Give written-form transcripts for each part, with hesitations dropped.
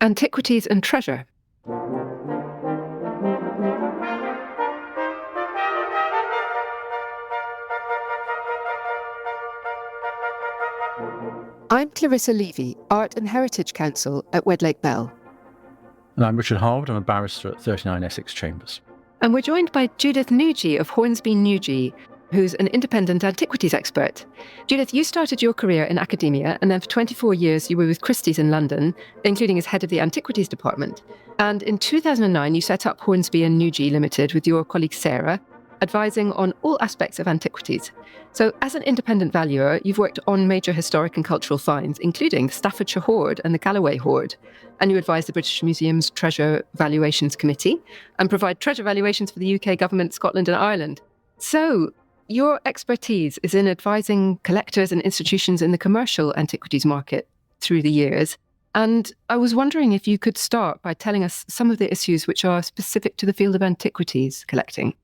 Antiquities and Treasure. I'm Clarissa Levy, Art and Heritage Counsel at Wedlake Bell. And I'm Richard Harwood. I'm a barrister at 39 Essex Chambers. And we're joined by Judith Nugée of Hornsby Nugée, who's an independent antiquities expert. Judith, you started your career in academia, and then for 24 years you were with Christie's in London, including as head of the Antiquities department. And in 2009 you set up Hornsby and Nugée Limited with your colleague Sarah, advising on all aspects of antiquities. So as an independent valuer, you've worked on major historic and cultural finds, including the Staffordshire Hoard and the Galloway Hoard. And you advise the British Museum's Treasure Valuations Committee and provide treasure valuations for the UK government, Scotland and Ireland. So your expertise is in advising collectors and institutions in the commercial antiquities market through the years. And I was wondering if you could start by telling us some of the issues which are specific to the field of antiquities collecting.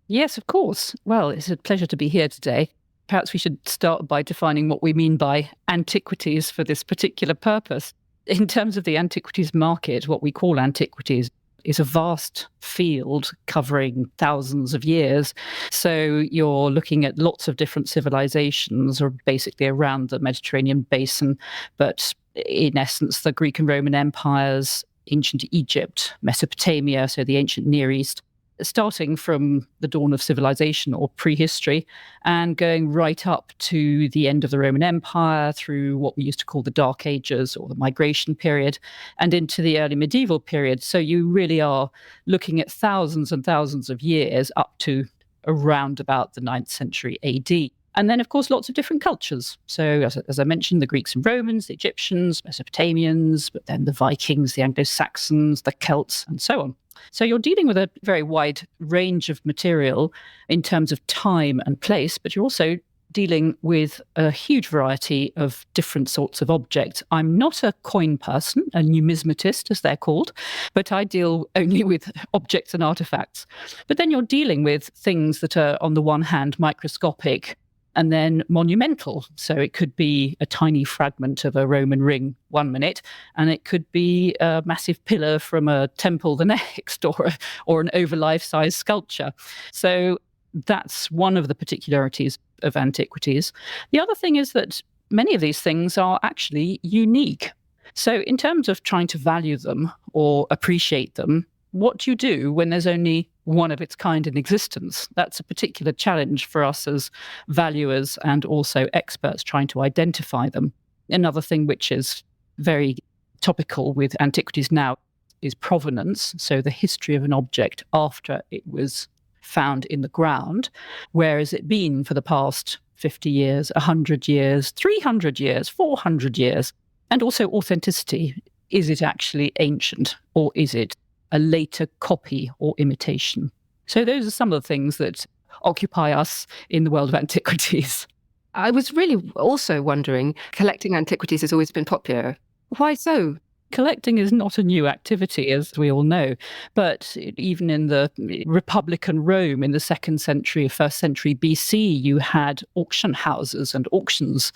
Yes, of course. Well, it's a pleasure to be here today. Perhaps we should start by defining what we mean by antiquities for this particular purpose. In terms of the antiquities market, what we call antiquities is a vast field covering thousands of years. So you're looking at lots of different civilizations, or basically around the Mediterranean basin, but in essence, the Greek and Roman empires, ancient Egypt, Mesopotamia, so the ancient Near East, starting from the dawn of civilization or prehistory and going right up to the end of the Roman Empire through what we used to call the Dark Ages or the Migration period and into the early medieval period. So you really are looking at thousands and thousands of years up to around about the 9th century AD. And then, of course, lots of different cultures. So, as I mentioned, the Greeks and Romans, the Egyptians, Mesopotamians, but then the Vikings, the Anglo-Saxons, the Celts, and so on. So you're dealing with a very wide range of material in terms of time and place, but you're also dealing with a huge variety of different sorts of objects. I'm not a coin person, a numismatist, as they're called, but I deal only with objects and artifacts. But then you're dealing with things that are, on the one hand, microscopic, and then monumental. So it could be a tiny fragment of a Roman ring one minute, and it could be a massive pillar from a temple the next, or an over life-size sculpture. So that's one of the particularities of antiquities. The other thing is that many of these things are actually unique. So in terms of trying to value them or appreciate them, what do you do when there's only one of its kind in existence? That's a particular challenge for us as valuers and also experts trying to identify them. Another thing which is very topical with antiquities now is provenance, so the history of an object after it was found in the ground. Where has it been for the past 50 years, 100 years, 300 years, 400 years? And also authenticity. Is it actually ancient, or is it a later copy or imitation? So those are some of the things that occupy us in the world of antiquities. I was really also wondering, collecting antiquities has always been popular. Why so? Collecting is not a new activity, as we all know, but even in the Republican Rome in the 2nd century, 1st century BC, you had auction houses and auctions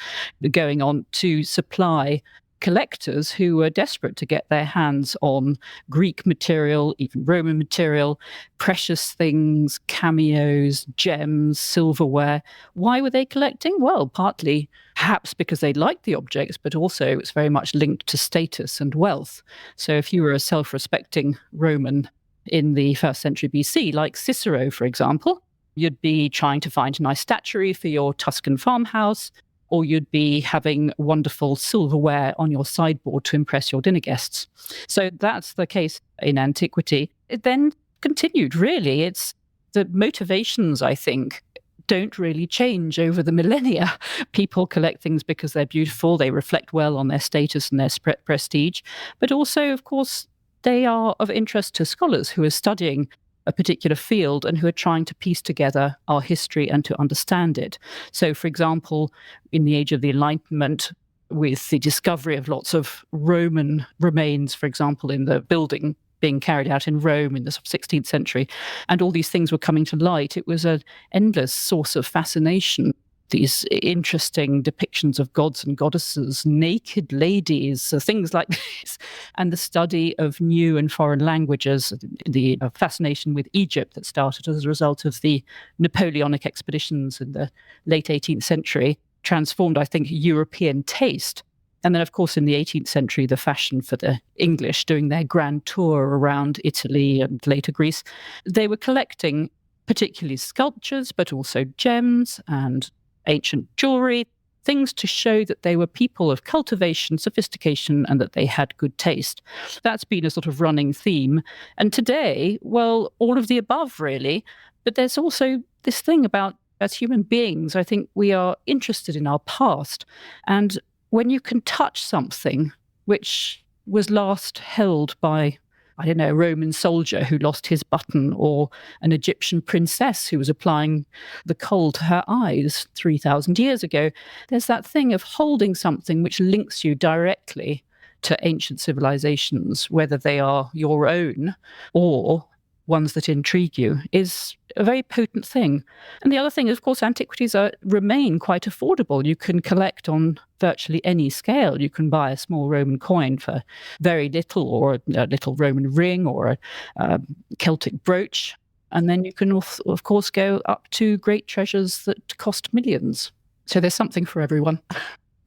going on to supply collectors who were desperate to get their hands on Greek material, even Roman material, precious things, cameos, gems, silverware. Why were they collecting? Well, partly perhaps because they liked the objects, but also it's very much linked to status and wealth. So if you were a self-respecting Roman in the 1st century BC, like Cicero, for example, you'd be trying to find a nice statuary for your Tuscan farmhouse, or you'd be having wonderful silverware on your sideboard to impress your dinner guests. So that's the case in antiquity. It then continued, really. It's the motivations, I think, don't really change over the millennia. People collect things because they're beautiful, they reflect well on their status and their prestige, but also, of course, they are of interest to scholars who are studying a particular field and who are trying to piece together our history and to understand it. So, for example, in the Age of the Enlightenment, with the discovery of lots of Roman remains, for example, in the building being carried out in Rome in the 16th century, and all these things were coming to light, it was an endless source of fascination these interesting depictions of gods and goddesses, naked ladies, things like this, and the study of new and foreign languages, the fascination with Egypt that started as a result of the Napoleonic expeditions in the late 18th century, transformed, I think, European taste. And then, of course, in the 18th century, the fashion for the English doing their grand tour around Italy and later Greece, they were collecting particularly sculptures, but also gems and ancient jewelry, things to show that they were people of cultivation, sophistication, and that they had good taste. That's been a sort of running theme. And today, well, all of the above, really. But there's also this thing about, as human beings, I think we are interested in our past. And when you can touch something which was last held by, I don't know, a Roman soldier who lost his button, or an Egyptian princess who was applying the kohl to her eyes 3,000 years ago. There's that thing of holding something which links you directly to ancient civilizations, whether they are your own or ones that intrigue you, is a very potent thing. And the other thing is, of course, antiquities remain quite affordable. You can collect on virtually any scale. You can buy a small Roman coin for very little, or a little Roman ring, or a Celtic brooch. And then you can, of course, go up to great treasures that cost millions. So there's something for everyone.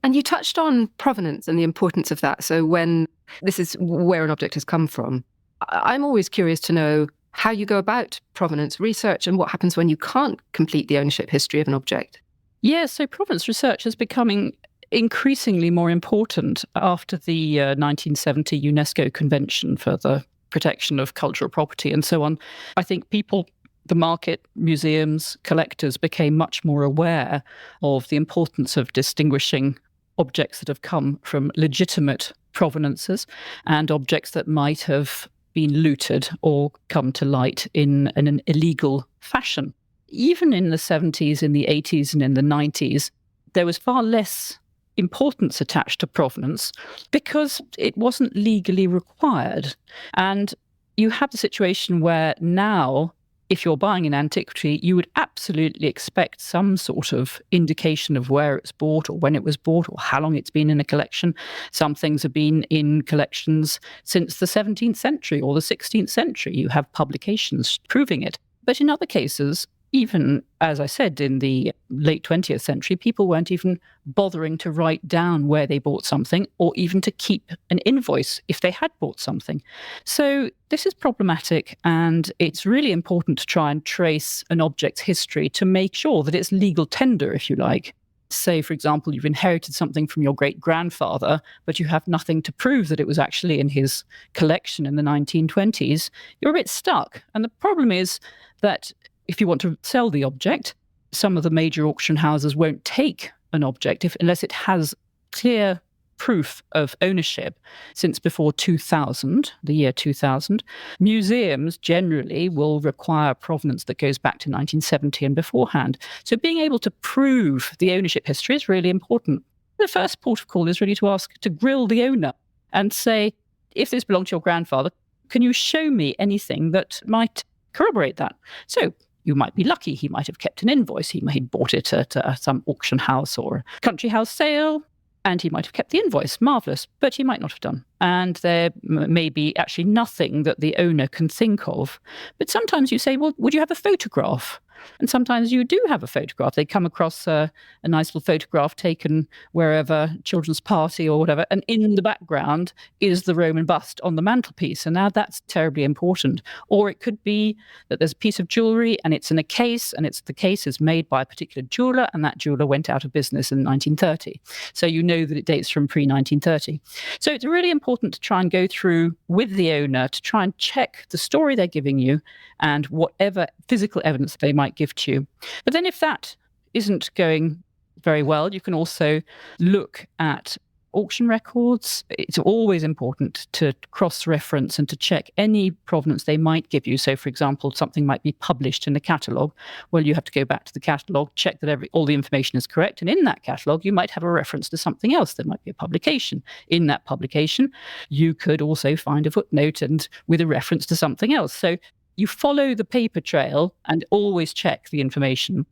And you touched on provenance and the importance of that. So when this is where an object has come from, I'm always curious to know how you go about provenance research and what happens when you can't complete the ownership history of an object. Yeah, so provenance research is becoming increasingly more important after the 1970 UNESCO Convention for the Protection of Cultural Property and so on. I think people, the market, museums, collectors became much more aware of the importance of distinguishing objects that have come from legitimate provenances and objects that might have been looted or come to light in an illegal fashion. Even in the 70s, in the 80s, and in the 90s, there was far less importance attached to provenance because it wasn't legally required. And you have the situation where now, if you're buying an antiquity, you would absolutely expect some sort of indication of where it's bought or when it was bought or how long it's been in a collection. Some things have been in collections since the 17th century or the 16th century. You have publications proving it. But in other cases, even, as I said, in the late 20th century, people weren't even bothering to write down where they bought something or even to keep an invoice if they had bought something. So this is problematic, and it's really important to try and trace an object's history to make sure that it's legal tender, if you like. Say, for example, you've inherited something from your great-grandfather, but you have nothing to prove that it was actually in his collection in the 1920s, you're a bit stuck. And the problem is that if you want to sell the object, some of the major auction houses won't take an object unless it has clear proof of ownership since before 2000, the year 2000. Museums generally will require provenance that goes back to 1970 and beforehand. So being able to prove the ownership history is really important. The first port of call is really to grill the owner and say, if this belonged to your grandfather, can you show me anything that might corroborate that? So you might be lucky. He might have kept an invoice. He bought it at some auction house or a country house sale, and he might have kept the invoice. Marvellous. But he might not have done. And there may be actually nothing that the owner can think of. But sometimes you say, well, would you have a photograph? And sometimes you do have a photograph. They come across a nice little photograph taken wherever, children's party or whatever, and in the background is the Roman bust on the mantelpiece. And now that's terribly important. Or it could be that there's a piece of jewellery and it's in a case, and the case is made by a particular jeweller, and that jeweller went out of business in 1930. So you know that it dates from pre-1930. So it's really important to try and go through with the owner to try and check the story they're giving you and whatever physical evidence they might give to you. But then if that isn't going very well, you can also look at auction records. It's always important to cross-reference and to check any provenance they might give you. So, for example, something might be published in a catalogue. Well, you have to go back to the catalogue, check that all the information is correct. And in that catalogue, you might have a reference to something else. There might be a publication. In that publication, you could also find a footnote and with a reference to something else. So you follow the paper trail and always check the information.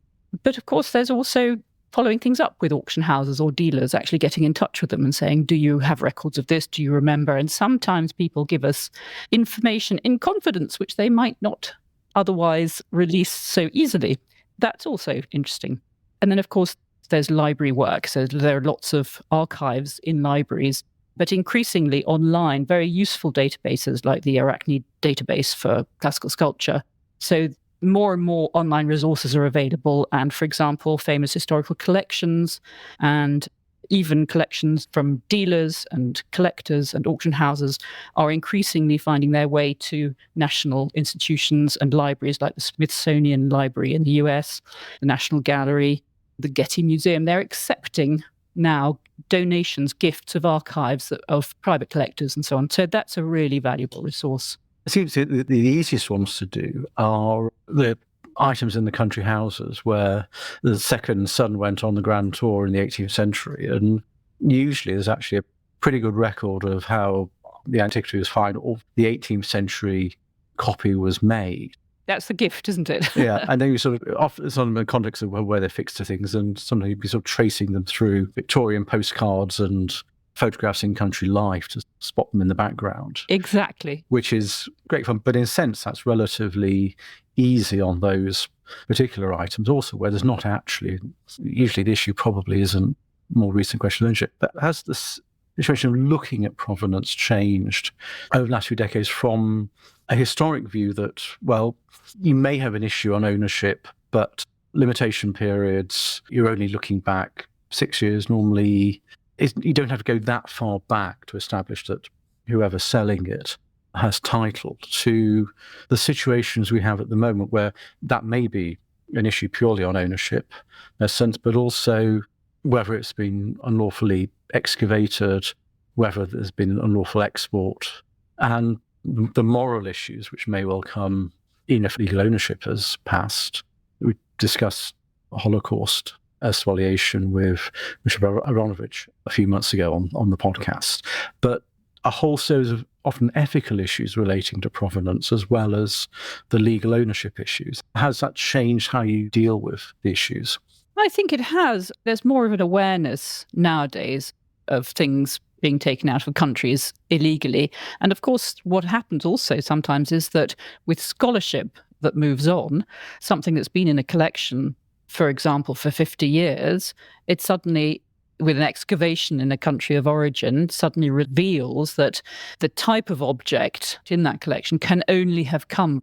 But of course, there's also following things up with auction houses or dealers, actually getting in touch with them and saying, do you have records of this? Do you remember? And sometimes people give us information in confidence, which they might not otherwise release so easily. That's also interesting. And then, of course, there's library work. So there are lots of archives in libraries, but increasingly online, very useful databases like the Arachne database for classical sculpture. So more and more online resources are available. And for example, famous historical collections and even collections from dealers and collectors and auction houses are increasingly finding their way to national institutions and libraries like the Smithsonian Library in the US, the National Gallery, the Getty Museum. They're accepting now donations, gifts of archives of private collectors and so on. So that's a really valuable resource. It seems the easiest ones to do are the items in the country houses where the second son went on the grand tour in the 18th century. And usually there's actually a pretty good record of how the antiquity was found or the 18th century copy was made. That's the gift, isn't it? Yeah, and then you sort of, often it's in the context of where they're fixed to things, and sometimes you'd be sort of tracing them through Victorian postcards and photographs in country life to spot them in the background. Exactly. Which is great fun, but in a sense that's relatively easy on those particular items also, where there's not actually, usually the issue probably isn't more recent question of ownership, but has this situation of looking at provenance changed over the last few decades from a historic view that, well, you may have an issue on ownership, but limitation periods, you're only looking back 6 years normally. You don't have to go that far back to establish that whoever's selling it has title, to the situations we have at the moment where that may be an issue purely on ownership, in a sense, but also whether it's been unlawfully excavated, whether there's been unlawful export, and the moral issues which may well come in if legal ownership has passed. We discussed Holocaust spoliation with Bishop Aronovich a few months ago on the podcast, but a whole series of often ethical issues relating to provenance as well as the legal ownership issues. Has that changed how you deal with the issues? I think it has. There's more of an awareness nowadays of things being taken out of countries illegally. And of course, what happens also sometimes is that with scholarship that moves on, something that's been in a collection, for example, for 50 years, it suddenly, with an excavation in a country of origin, suddenly reveals that the type of object in that collection can only have come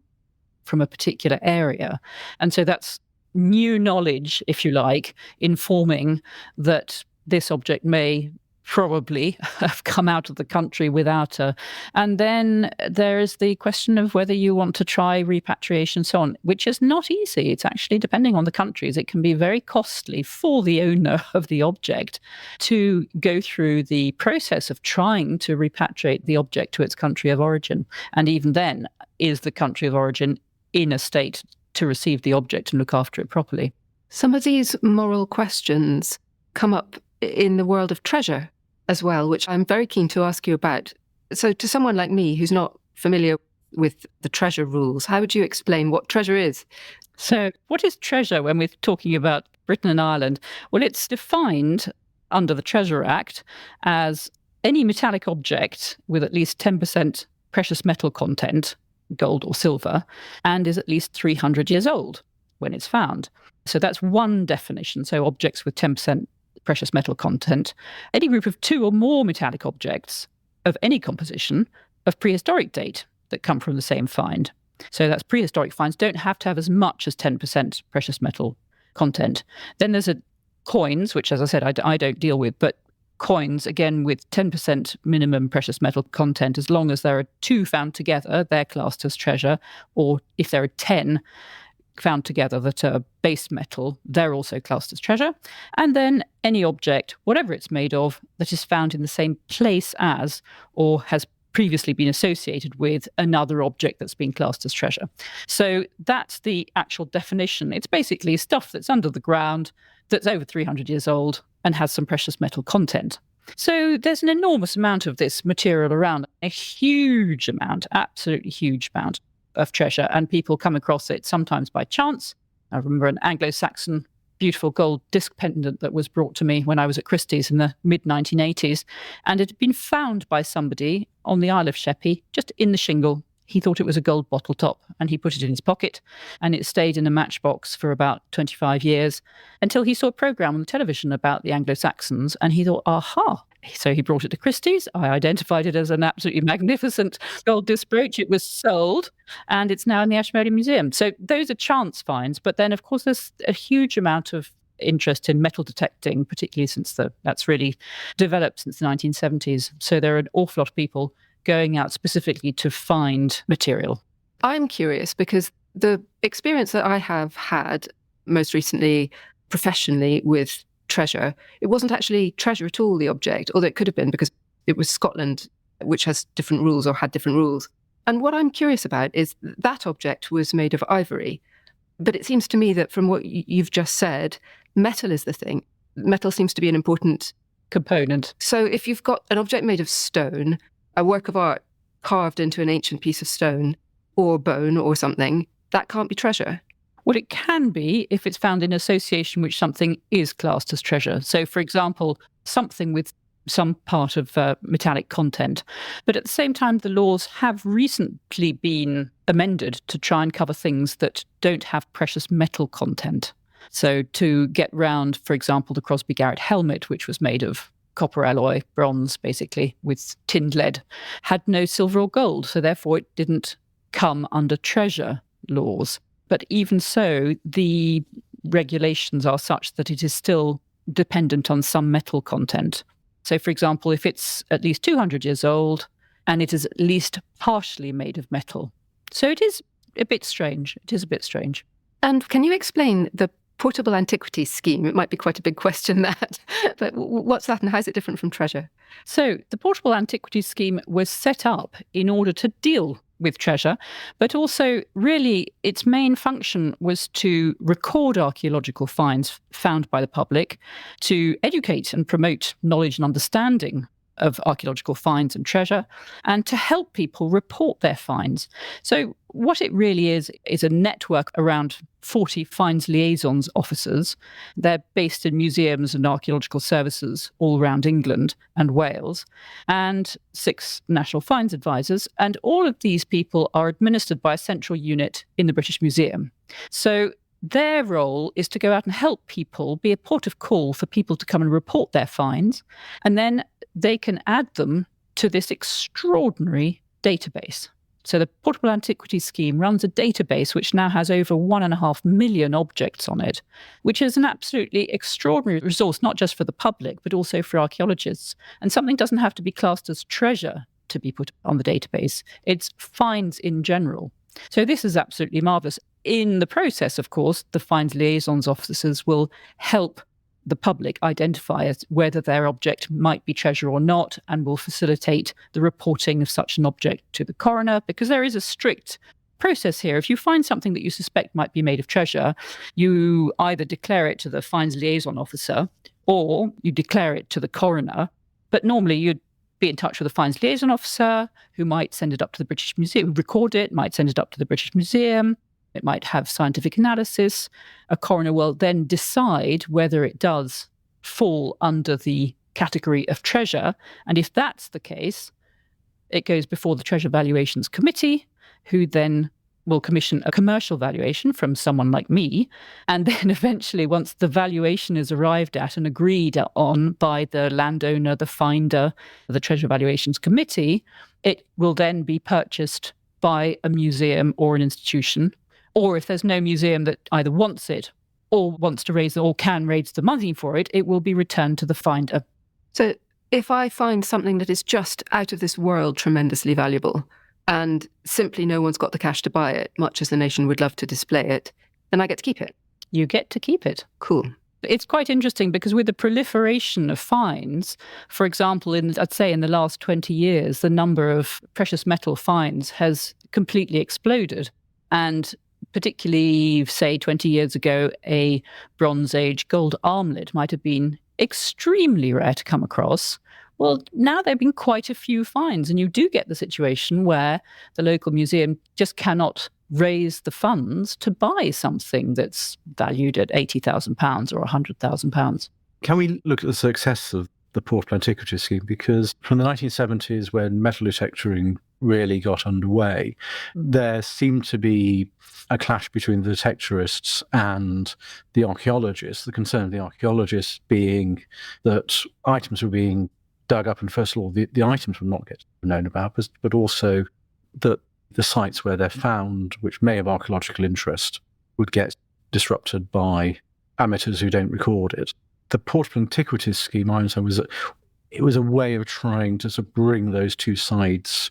from a particular area. And so that's new knowledge, if you like, informing that this object may probably have come out of the country without a... And then there is the question of whether you want to try repatriation and so on, which is not easy. It's actually, depending on the countries, it can be very costly for the owner of the object to go through the process of trying to repatriate the object to its country of origin. And even then, is the country of origin in a state to receive the object and look after it properly? Some of these moral questions come up in the world of treasure as well, which I'm very keen to ask you about. So to someone like me who's not familiar with the treasure rules, how would you explain what treasure is? So what is treasure when we're talking about Britain and Ireland? Well, it's defined under the Treasure Act as any metallic object with at least 10% precious metal content, gold or silver, and is at least 300 years old when it's found. So that's one definition. So objects with 10% precious metal content. Any group of two or more metallic objects of any composition of prehistoric date that come from the same find. So that's prehistoric finds don't have to have as much as 10% precious metal content. Then there's coins, which, as I said, I don't deal with, but coins, again, with 10% minimum precious metal content, as long as there are two found together, they're classed as treasure, or if there are 10 found together that are base metal, they're also classed as treasure. And then any object, whatever it's made of, that is found in the same place as or has previously been associated with another object that's been classed as treasure. So that's the actual definition. It's basically stuff that's under the ground, that's over 300 years old and has some precious metal content. So there's an enormous amount of this material around, a huge amount, absolutely huge amount of treasure, and people come across it sometimes by chance. I remember an Anglo-Saxon beautiful gold disc pendant that was brought to me when I was at Christie's in the mid-1980s. And it had been found by somebody on the Isle of Sheppey, just in the shingle. He thought it was a gold bottle top, and he put it in his pocket, and it stayed in a matchbox for about 25 years until he saw a programme on the television about the Anglo-Saxons, and he thought, aha. So he brought it to Christie's. I identified it as an absolutely magnificent gold disc brooch. It was sold, and it's now in the Ashmolean Museum. So those are chance finds. But then, of course, there's a huge amount of interest in metal detecting, particularly since that's really developed since the 1970s. So there are an awful lot of people going out specifically to find material. I'm curious because the experience that I have had most recently professionally with treasure, it wasn't actually treasure at all, the object, although it could have been because it was Scotland, which has different rules or had different rules. And what I'm curious about is that object was made of ivory. But it seems to me that from what you've just said, metal is the thing. Metal seems to be an important component. So if you've got an object made of stone, a work of art carved into an ancient piece of stone or bone or something, that can't be treasure. Well, it can be if it's found in association with something is classed as treasure. So, for example, something with some part of metallic content. But at the same time, the laws have recently been amended to try and cover things that don't have precious metal content. So to get round, for example, the Crosby Garrett helmet, which was made of copper alloy, bronze, basically, with tinned lead, had no silver or gold. So therefore, it didn't come under treasure laws. But even so, the regulations are such that it is still dependent on some metal content. So, for example, if it's at least 200 years old and it is at least partially made of metal. So it is a bit strange. It is a bit strange. And can you explain the portable antiquities scheme? It might be quite a big question, that. But what's that and how is it different from treasure? So the portable antiquities scheme was set up in order to deal with treasure, but also really its main function was to record archaeological finds found by the public, to educate and promote knowledge and understanding of archaeological finds and treasure, and to help people report their finds. So what it really is a network around 40 finds liaisons officers. They're based in museums and archaeological services all around England and Wales, and 6 national finds advisors. And all of these people are administered by a central unit in the British Museum. So their role is to go out and help people, be a port of call for people to come and report their finds, and then they can add them to this extraordinary database. So the Portable Antiquities Scheme runs a database which now has over 1.5 million objects on it, which is an absolutely extraordinary resource, not just for the public, but also for archaeologists. And something doesn't have to be classed as treasure to be put on the database. It's finds in general. So this is absolutely marvellous. In the process, of course, the finds liaisons officers will help the public identify whether their object might be treasure or not, and will facilitate the reporting of such an object to the coroner, because there is a strict process here. If you find something that you suspect might be made of treasure, you either declare it to the finds liaison officer or you declare it to the coroner. But normally you'd be in touch with the finds liaison officer, who might send it up to the British Museum, record it, might send it up to the British Museum. It might have scientific analysis. A coroner will then decide whether it does fall under the category of treasure. And if that's the case, it goes before the Treasure Valuations Committee, who then will commission a commercial valuation from someone like me. And then eventually, once the valuation is arrived at and agreed on by the landowner, the finder, the Treasure Valuations Committee, it will then be purchased by a museum or an institution. Or if there's no museum that either wants it or wants to raise or can raise the money for it, it will be returned to the finder. So if I find something that is just out of this world tremendously valuable and simply no one's got the cash to buy it, much as the nation would love to display it, then I get to keep it. You get to keep it. Cool. It's quite interesting because with the proliferation of finds, for example, I'd say in the last 20 years, the number of precious metal finds has completely exploded. And particularly, say, 20 years ago, a Bronze Age gold armlet might have been extremely rare to come across. Well, now there have been quite a few finds, and you do get the situation where the local museum just cannot raise the funds to buy something that's valued at £80,000 or £100,000. Can we look at the success of the portable antiquities scheme? Because from the 1970s, when metal detectoring really got underway, there seemed to be a clash between the detectorists and the archaeologists. The concern of the archaeologists being that items were being dug up, and first of all, the items would not get known about, but also that the sites where they're found, which may have archaeological interest, would get disrupted by amateurs who don't record it. The portable antiquities scheme, I understand, was a way of trying to sort of bring those two sides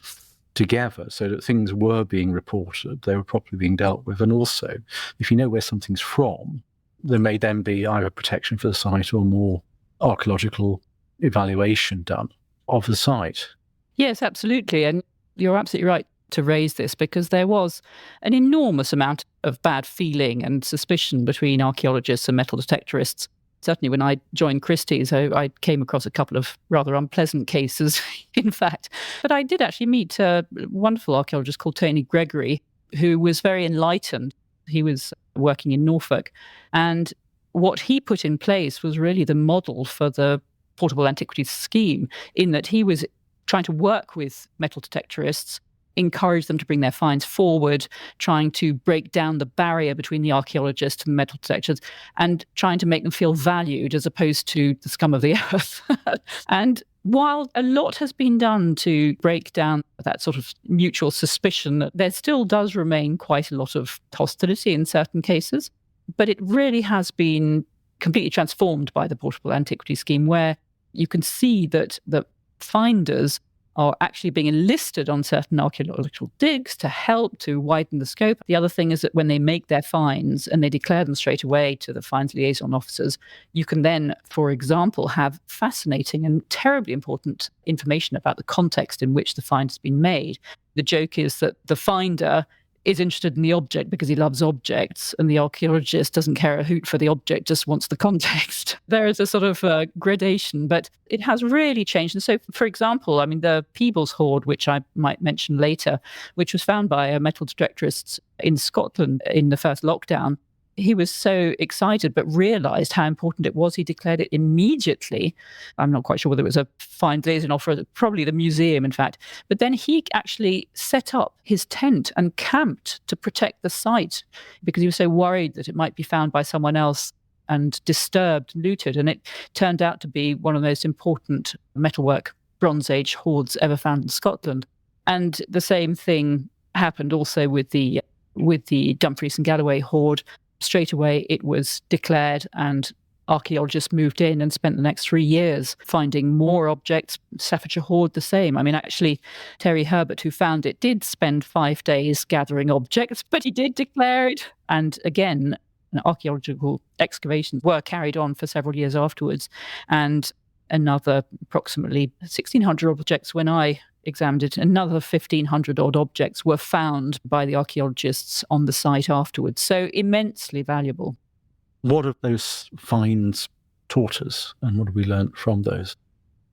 together so that things were being reported, they were properly being dealt with, and also, if you know where something's from, there may then be either protection for the site or more archaeological evaluation done of the site. Yes, absolutely. And you're absolutely right to raise this, because there was an enormous amount of bad feeling and suspicion between archaeologists and metal detectorists. Certainly when I joined Christie's, I came across a couple of rather unpleasant cases, in fact. But I did actually meet a wonderful archaeologist called Tony Gregory, who was very enlightened. He was working in Norfolk. And what he put in place was really the model for the portable antiquities scheme, in that he was trying to work with metal detectorists, encourage them to bring their finds forward, trying to break down the barrier between the archaeologists and the metal detectors, and trying to make them feel valued as opposed to the scum of the earth. And while a lot has been done to break down that sort of mutual suspicion, there still does remain quite a lot of hostility in certain cases. But it really has been completely transformed by the portable antiquities scheme, where you can see that the finders are actually being enlisted on certain archaeological digs to help to widen the scope. The other thing is that when they make their finds and they declare them straight away to the finds liaison officers, you can then, for example, have fascinating and terribly important information about the context in which the find has been made. The joke is that the finder is interested in the object because he loves objects, and the archaeologist doesn't care a hoot for the object, just wants the context. There is a sort of gradation, but it has really changed. And so, for example, I mean, the Peebles hoard, which I might mention later, which was found by a metal detectorist in Scotland in the first lockdown, he was so excited, but realised how important it was. He declared it immediately. I'm not quite sure whether it was a find liaison officer, probably the museum, in fact. But then he actually set up his tent and camped to protect the site because he was so worried that it might be found by someone else and disturbed, looted. And it turned out to be one of the most important metalwork Bronze Age hoards ever found in Scotland. And the same thing happened also with the Dumfries and Galloway hoard. Straight away, it was declared, and archaeologists moved in and spent the next 3 years finding more objects. Staffordshire hoard, the same. I mean, actually, Terry Herbert, who found it, did spend 5 days gathering objects, but he did declare it. And again, archaeological excavations were carried on for several years afterwards. And another approximately 1,600 objects when I examined it, another 1,500 odd objects were found by the archaeologists on the site afterwards. So immensely valuable. What have those finds taught us, and what have we learnt from those?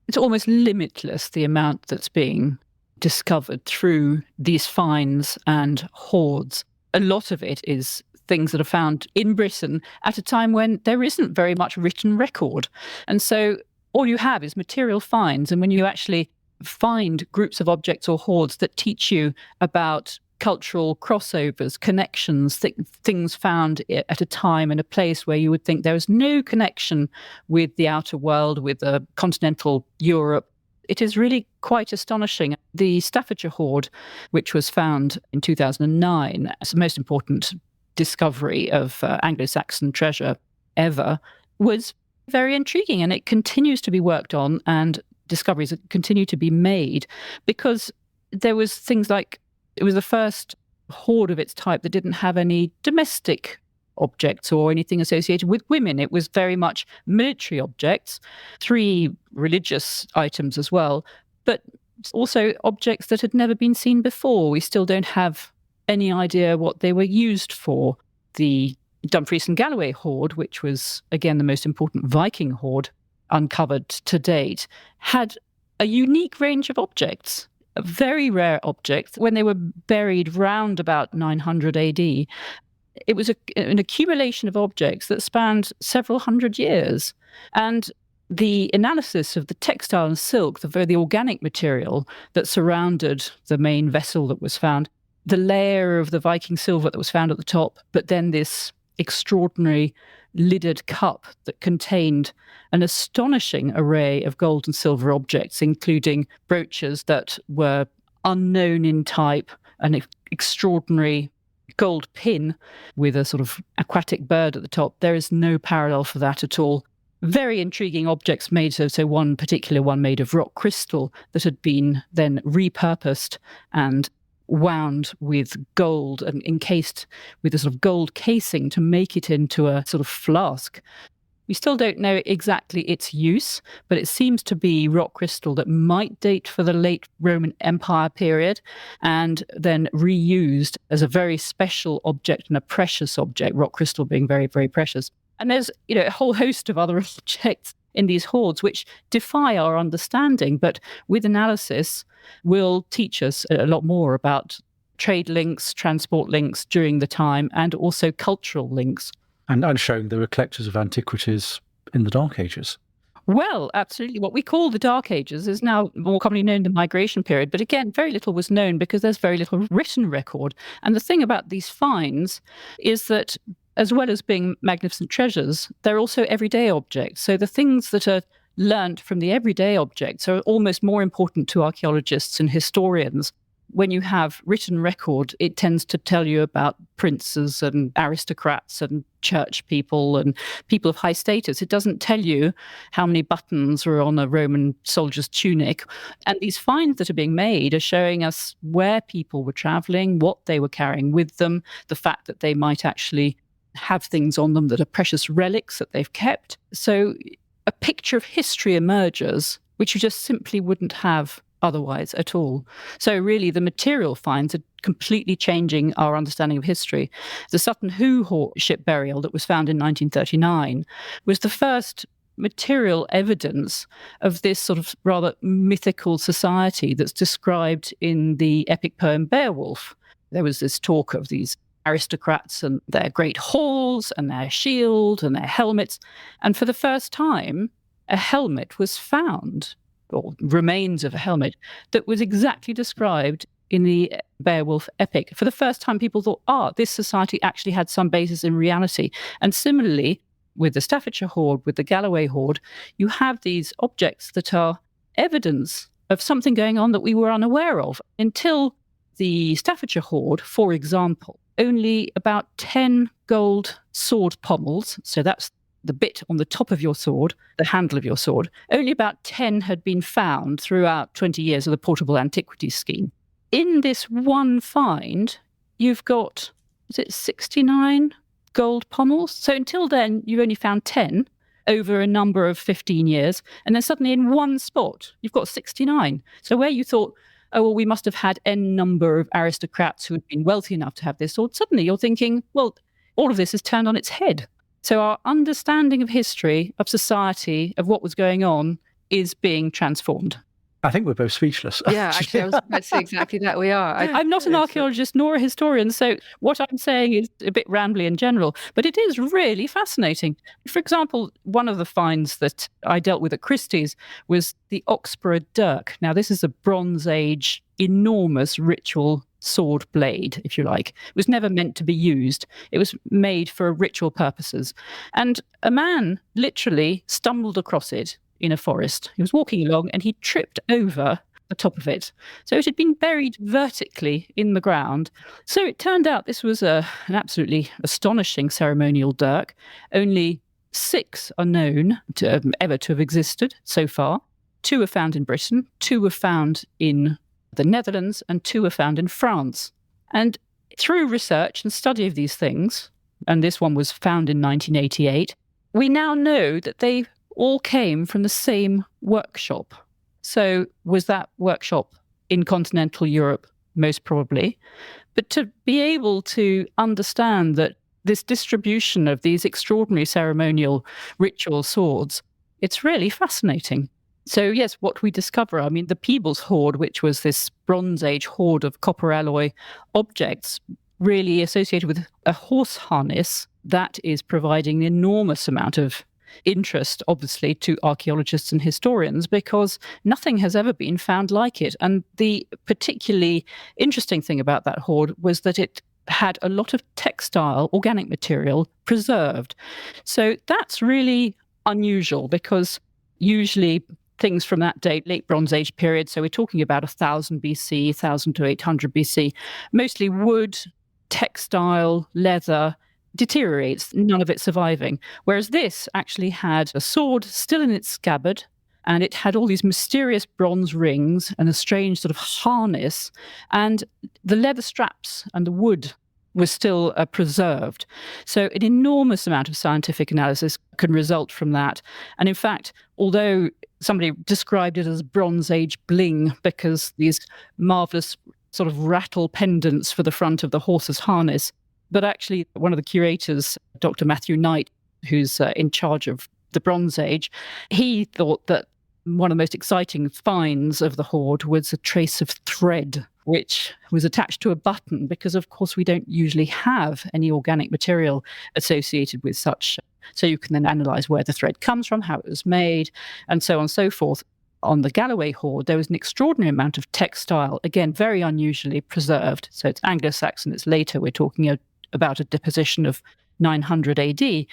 It's almost limitless, the amount that's being discovered through these finds and hoards. A lot of it is things that are found in Britain at a time when there isn't very much written record. And so all you have is material finds. And when you actually find groups of objects or hoards that teach you about cultural crossovers, connections, things found at a time and a place where you would think there was no connection with the outer world, with continental Europe, it is really quite astonishing. The Staffordshire hoard, which was found in 2009, is the most important discovery of Anglo-Saxon treasure ever, was very intriguing, and it continues to be worked on, and discoveries continue to be made, because there was things like, it was the first hoard of its type that didn't have any domestic objects or anything associated with women. It was very much military objects, 3 religious items as well, but also objects that had never been seen before. We still don't have any idea what they were used for. The Dumfries and Galloway hoard, which was, again, the most important Viking hoard uncovered to date, had a unique range of objects. very rare objects. When they were buried round about 900 AD, it was an accumulation of objects that spanned several hundred years. And the analysis of the textile and silk, the organic material that surrounded the main vessel that was found, the layer of the Viking silver that was found at the top, but then this extraordinary lidded cup that contained an astonishing array of gold and silver objects, including brooches that were unknown in type, an extraordinary gold pin with a sort of aquatic bird at the top. There is no parallel for that at all. Very intriguing objects made, so one particular one made of rock crystal that had been then repurposed and wound with gold and encased with a sort of gold casing to make it into a sort of flask. We still don't know exactly its use, but it seems to be rock crystal that might date for the late Roman Empire period and then reused as a very special object and a precious object, rock crystal being very, very precious. And there's, a whole host of other objects in these hoards which defy our understanding, but with analysis will teach us a lot more about trade links, transport links during the time, and also cultural links. And showing there were collectors of antiquities in the Dark Ages. Well, absolutely. What we call the Dark Ages is now more commonly known the Migration period. But again, very little was known because there's very little written record. And the thing about these finds is that as well as being magnificent treasures, they're also everyday objects. So the things that are learnt from the everyday objects are almost more important to archaeologists and historians. When you have written record, it tends to tell you about princes and aristocrats and church people and people of high status. It doesn't tell you how many buttons were on a Roman soldier's tunic. And these finds that are being made are showing us where people were traveling, what they were carrying with them, the fact that they might actually have things on them that are precious relics that they've kept. So a picture of history emerges, which you just simply wouldn't have otherwise at all. So really the material finds are completely changing our understanding of history. The Sutton Hoo ship burial that was found in 1939 was the first material evidence of this sort of rather mythical society that's described in the epic poem Beowulf. There was this talk of these aristocrats and their great halls and their shield and their helmets. And for the first time, a helmet was found, or remains of a helmet, that was exactly described in the Beowulf epic. For the first time, people thought, this society actually had some basis in reality. And similarly, with the Staffordshire hoard, with the Galloway hoard, you have these objects that are evidence of something going on that we were unaware of. Until the Staffordshire hoard, for example, only about 10 gold sword pommels, so that's the bit on the top of your sword, the handle of your sword, only about 10 had been found throughout 20 years of the Portable Antiquities scheme. In this one find, you've got, 69 gold pommels? So until then, you've only found 10 over a number of 15 years. And then suddenly in one spot, you've got 69. So where you thought, we must have had n number of aristocrats who had been wealthy enough to have this sword, suddenly you're thinking, well, all of this is turned on its head. So our understanding of history, of society, of what was going on is being transformed. I think we're both speechless. Yeah, actually, I was about to say exactly that. We are. I'm not an archaeologist nor a historian, so what I'm saying is a bit rambly in general, but it is really fascinating. For example, one of the finds that I dealt with at Christie's was the Oxborough dirk. Now, this is a Bronze Age, enormous ritual sword blade, if you like. It was never meant to be used. It was made for ritual purposes. And a man literally stumbled across it in a forest. He was walking along and he tripped over the top of it. So it had been buried vertically in the ground. So it turned out this was an absolutely astonishing ceremonial dirk. Only 6 are known to ever to have existed so far. 2 are found in Britain, 2 were found in the Netherlands, and 2 are found in France. And through research and study of these things, and this one was found in 1988, we now know that they all came from the same workshop. So was that workshop in continental Europe? Most probably. But to be able to understand that this distribution of these extraordinary ceremonial ritual swords, it's really fascinating. So yes, what we discover, I mean, the Peebles hoard, which was this Bronze Age hoard of copper alloy objects, really associated with a horse harness that is providing an enormous amount of interest, obviously, to archaeologists and historians, because nothing has ever been found like it. And the particularly interesting thing about that hoard was that it had a lot of textile, organic material preserved. So that's really unusual, because usually things from that date, late Bronze Age period, so we're talking about 1000 BC, 1000 to 800 BC, mostly wood, textile, leather, deteriorates, none of it surviving. Whereas this actually had a sword still in its scabbard, and it had all these mysterious bronze rings and a strange sort of harness, and the leather straps and the wood was still preserved. So an enormous amount of scientific analysis can result from that. And in fact, although somebody described it as Bronze Age bling, because these marvellous sort of rattle pendants for the front of the horse's harness, but actually one of the curators, Dr. Matthew Knight, who's in charge of the Bronze Age, he thought that one of the most exciting finds of the hoard was a trace of thread, which was attached to a button, because of course we don't usually have any organic material associated with such. So you can then analyse where the thread comes from, how it was made, and so on and so forth. On the Galloway hoard, there was an extraordinary amount of textile, again, very unusually preserved. So it's Anglo-Saxon, it's later, we're talking about a deposition of 900 AD.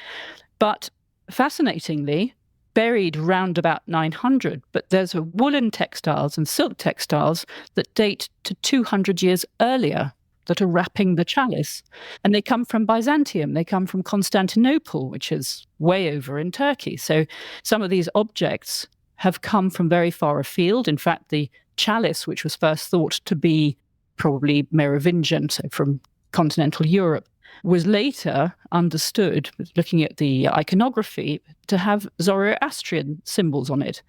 But fascinatingly, buried round about 900, but there's a woolen textiles and silk textiles that date to 200 years earlier that are wrapping the chalice. And they come from Byzantium, they come from Constantinople, which is way over in Turkey. So some of these objects have come from very far afield. In fact, the chalice, which was first thought to be probably Merovingian, so from continental Europe, was later understood, looking at the iconography, to have Zoroastrian symbols on it.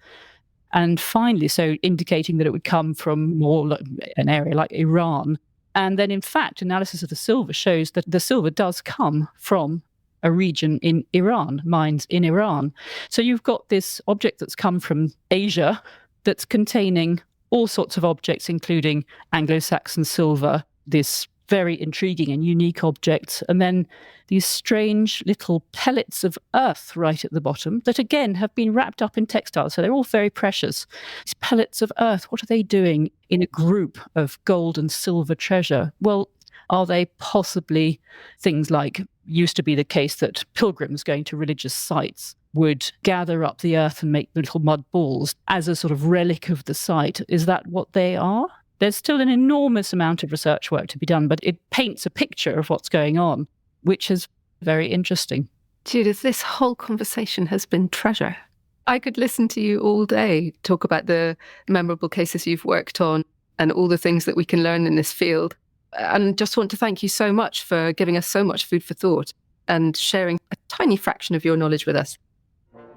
And finally, so indicating that it would come from more an area like Iran. And then, in fact, analysis of the silver shows that the silver does come from a region in Iran, mines in Iran. So you've got this object that's come from Asia that's containing all sorts of objects, including Anglo-Saxon silver, this very intriguing and unique objects, and then these strange little pellets of earth right at the bottom that again have been wrapped up in textiles. So they're all very precious. These pellets of earth, what are they doing in a group of gold and silver treasure? Well, are they possibly things like used to be the case that pilgrims going to religious sites would gather up the earth and make little mud balls as a sort of relic of the site? Is that what they are? There's still an enormous amount of research work to be done, but it paints a picture of what's going on, which is very interesting. Judith, this whole conversation has been treasure. I could listen to you all day talk about the memorable cases you've worked on and all the things that we can learn in this field. And just want to thank you so much for giving us so much food for thought and sharing a tiny fraction of your knowledge with us.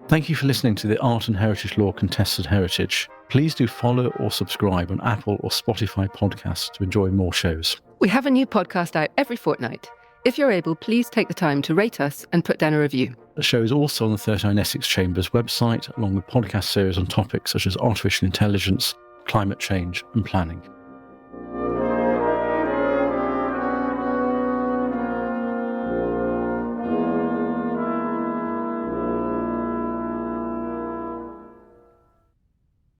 Thank you for listening to the Art and Heritage Law Contested Heritage. Please do follow or subscribe on Apple or Spotify podcasts to enjoy more shows. We have a new podcast out every fortnight. If you're able, please take the time to rate us and put down a review. The show is also on the 39 Essex Chambers website, along with podcast series on topics such as artificial intelligence, climate change and planning.